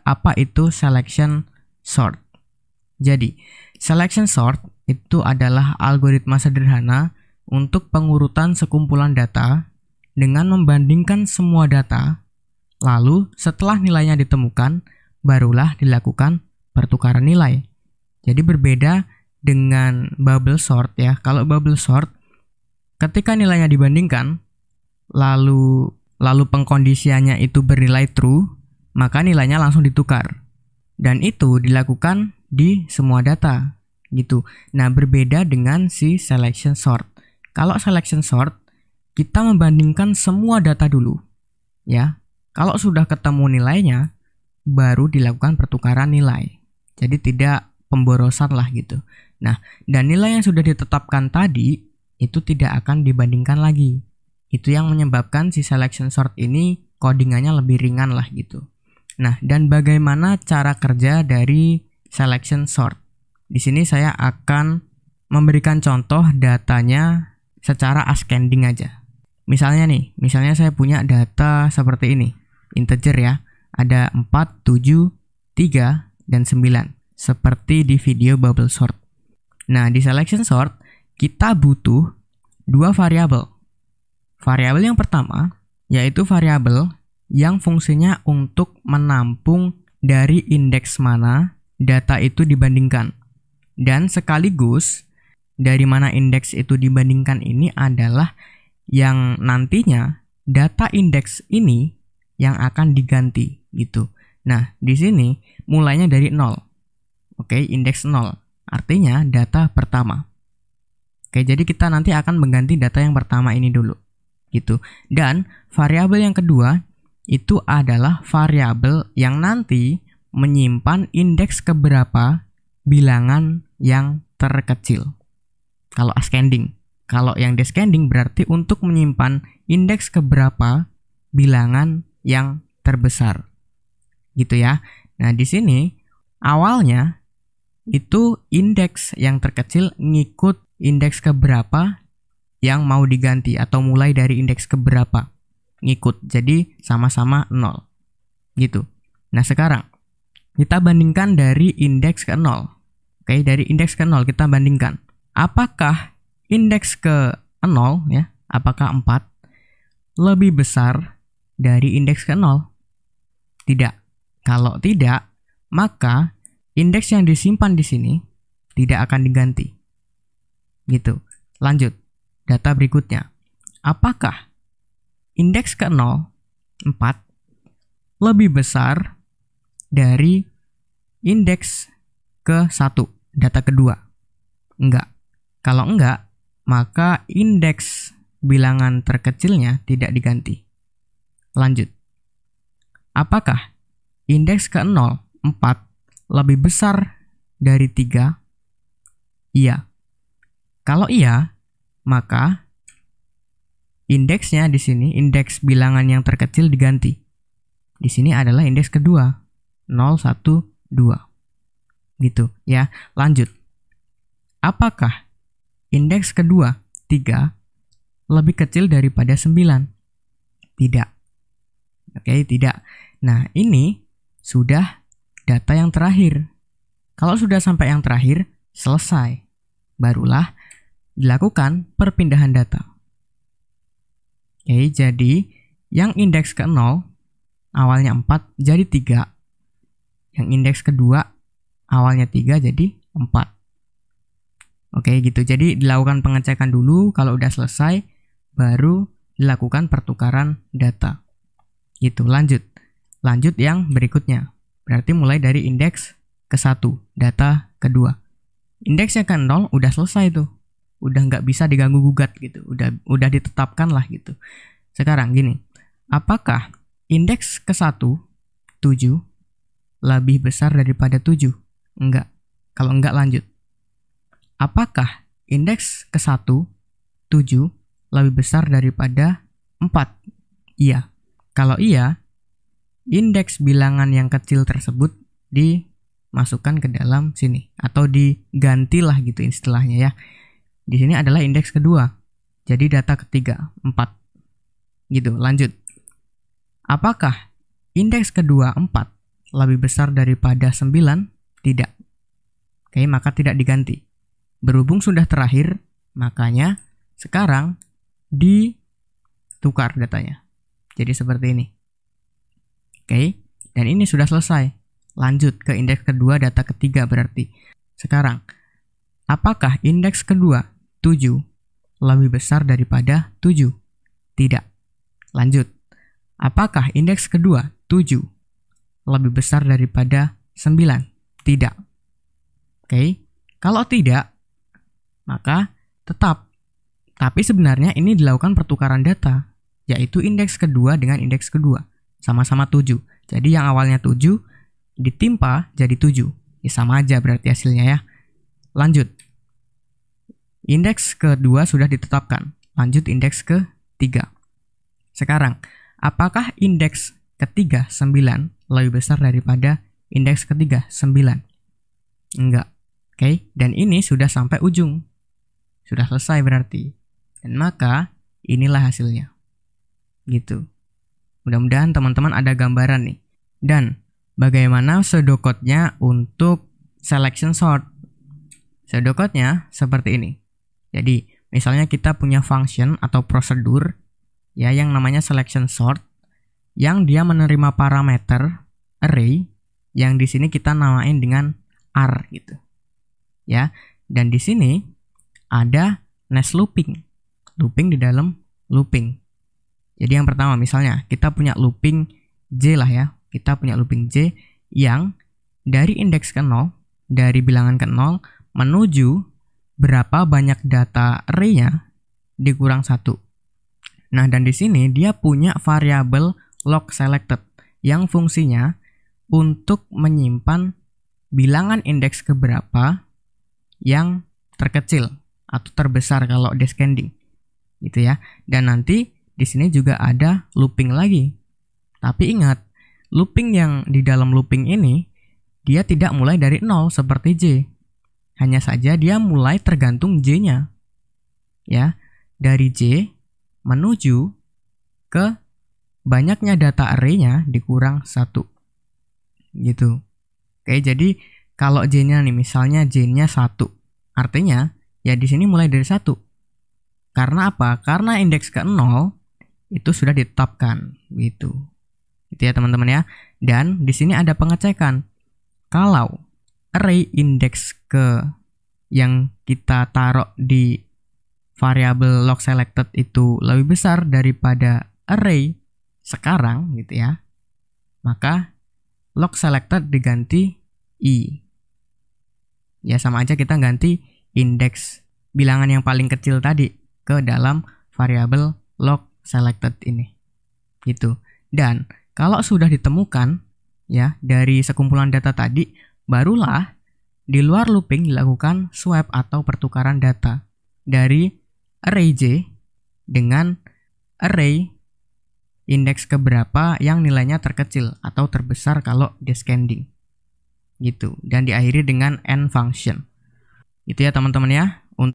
apa itu selection sort. Jadi, selection sort itu adalah algoritma sederhana untuk pengurutan sekumpulan data dengan membandingkan semua data, lalu setelah nilainya ditemukan, barulah dilakukan pertukaran nilai. Jadi berbeda dengan bubble sort ya. Kalau bubble sort, ketika nilainya dibandingkan, lalu pengkondisiannya itu bernilai true, maka nilainya langsung ditukar. Dan itu dilakukan di semua data gitu. Nah, berbeda dengan si selection sort. Kalau selection sort, kita membandingkan semua data dulu ya. Kalau sudah ketemu nilainya, baru dilakukan pertukaran nilai. Jadi tidak pemborosan lah gitu. Nah, dan nilai yang sudah ditetapkan tadi itu tidak akan dibandingkan lagi. Itu yang menyebabkan si selection sort ini codingannya lebih ringan lah gitu. Nah, dan bagaimana cara kerja dari selection sort? Di sini saya akan memberikan contoh datanya secara ascending aja. Misalnya saya punya data seperti ini. Integer ya. Ada 4, 7, 3, dan 9. Seperti di video bubble sort. Nah, di selection sort, kita butuh dua variabel. Variabel yang pertama, yaitu variabel yang fungsinya untuk menampung dari indeks mana data itu dibandingkan. Dan sekaligus, dari mana indeks itu dibandingkan ini adalah yang nantinya data indeks ini yang akan diganti gitu. Nah, di sini mulainya dari 0. Oke, indeks 0. Artinya data pertama. Oke, jadi kita nanti akan mengganti data yang pertama ini dulu. Gitu. Dan variabel yang kedua itu adalah variabel yang nanti menyimpan indeks keberapa bilangan yang terkecil. Kalau ascending. Kalau yang descending berarti untuk menyimpan indeks keberapa bilangan yang terbesar. Gitu ya. Nah, di sini awalnya itu indeks yang terkecil ngikut indeks keberapa yang mau diganti atau mulai dari indeks keberapa ngikut. Jadi sama-sama 0. Gitu. Nah, sekarang kita bandingkan dari indeks ke 0. Oke, dari indeks ke 0 kita bandingkan. Apakah indeks ke 0 ya, apakah 4 lebih besar dari indeks ke 0? Tidak. Kalau tidak, maka indeks yang disimpan di sini tidak akan diganti. Gitu. Lanjut. Data berikutnya. Apakah indeks ke 0, 4, lebih besar dari indeks ke 1, data kedua? Enggak. Kalau enggak, maka indeks bilangan terkecilnya tidak diganti. Lanjut. Apakah indeks ke 0, 4, lebih besar dari 3? Iya. Kalau iya, maka indeksnya di sini, indeks bilangan yang terkecil diganti. Di sini adalah indeks kedua, 0, 1, 2. Gitu ya. Lanjut. Apakah indeks kedua, 3, lebih kecil daripada 9? Tidak. Oke, tidak. Nah, ini sudah data yang terakhir. Kalau sudah sampai yang terakhir, selesai. Barulah dilakukan perpindahan data. Oke, jadi yang indeks ke 0 awalnya 4 jadi 3. Yang indeks kedua awalnya 3 jadi 4. Oke, gitu. Jadi dilakukan pengecekan dulu, kalau udah selesai baru dilakukan pertukaran data. Gitu, lanjut. Lanjut yang berikutnya. Berarti mulai dari indeks ke 1, data kedua. Indeksnya ke 0 udah selesai tuh. Udah nggak bisa diganggu gugat gitu. Udah ditetapkan lah gitu. Sekarang gini. Apakah indeks ke 1, 7, lebih besar daripada 7? Enggak. Kalau enggak, lanjut. Apakah indeks ke 1, 7, lebih besar daripada 4? Iya. Kalau iya, indeks bilangan yang kecil tersebut dimasukkan ke dalam sini. Atau digantilah gitu istilahnya ya. Di sini adalah indeks kedua. Jadi data ketiga, 4. Gitu, lanjut. Apakah indeks kedua 4 lebih besar daripada 9? Tidak. Oke, maka tidak diganti. Berhubung sudah terakhir, makanya sekarang ditukar datanya. Jadi seperti ini. Oke, dan ini sudah selesai. Lanjut ke indeks kedua, data ketiga berarti. Sekarang, apakah indeks kedua 7 lebih besar daripada 7? Tidak. Lanjut. Apakah indeks kedua 7 lebih besar daripada 9? Tidak. Oke, kalau tidak, maka tetap. Tapi sebenarnya ini dilakukan pertukaran data, yaitu indeks kedua dengan indeks kedua. Sama-sama 7. Jadi yang awalnya 7 ditimpa jadi 7. Ya sama aja berarti hasilnya ya. Lanjut. Indeks kedua sudah ditetapkan. Lanjut indeks ketiga. Sekarang, apakah indeks ketiga 9 lebih besar daripada indeks ketiga 9? Enggak. Oke, dan ini sudah sampai ujung. Sudah selesai berarti. Dan maka inilah hasilnya. Gitu. Mudah-mudahan teman-teman ada gambaran nih. Dan bagaimana pseudocode-nya untuk selection sort? Pseudocode-nya seperti ini. Jadi, misalnya kita punya function atau prosedur ya yang namanya selection sort yang dia menerima parameter array yang di sini kita namain dengan R gitu. Ya, dan di sini ada nest looping. Looping di dalam looping. Jadi yang pertama misalnya kita punya looping J lah ya. Kita punya looping J yang dari indeks ke 0, dari bilangan ke 0 menuju berapa banyak data array-nya dikurang 1. Nah, dan di sini dia punya variabel log selected yang fungsinya untuk menyimpan bilangan indeks keberapa yang terkecil atau terbesar kalau descending. Gitu ya. Dan nanti di sini juga ada looping lagi. Tapi ingat, looping yang di dalam looping ini dia tidak mulai dari 0 seperti J. Hanya saja dia mulai tergantung J-nya. Ya, dari J menuju ke banyaknya data array-nya dikurang 1. Gitu. Oke, jadi kalau J-nya nih misalnya J-nya 1. Artinya ya di sini mulai dari 1. Karena apa? Karena indeks ke 0 itu sudah ditetapkan gitu. Gitu ya teman-teman ya. Dan di sini ada pengecekan. Kalau array indeks ke yang kita taruh di variabel log selected itu lebih besar daripada array sekarang gitu ya. Maka log selected diganti I. Ya sama aja kita ganti indeks bilangan yang paling kecil tadi ke dalam variabel log selected ini. Gitu. Dan kalau sudah ditemukan ya dari sekumpulan data tadi, barulah di luar looping dilakukan swap atau pertukaran data dari array J dengan array indeks keberapa yang nilainya terkecil atau terbesar kalau descending. Gitu. Dan diakhiri dengan end function. Gitu ya teman-teman ya.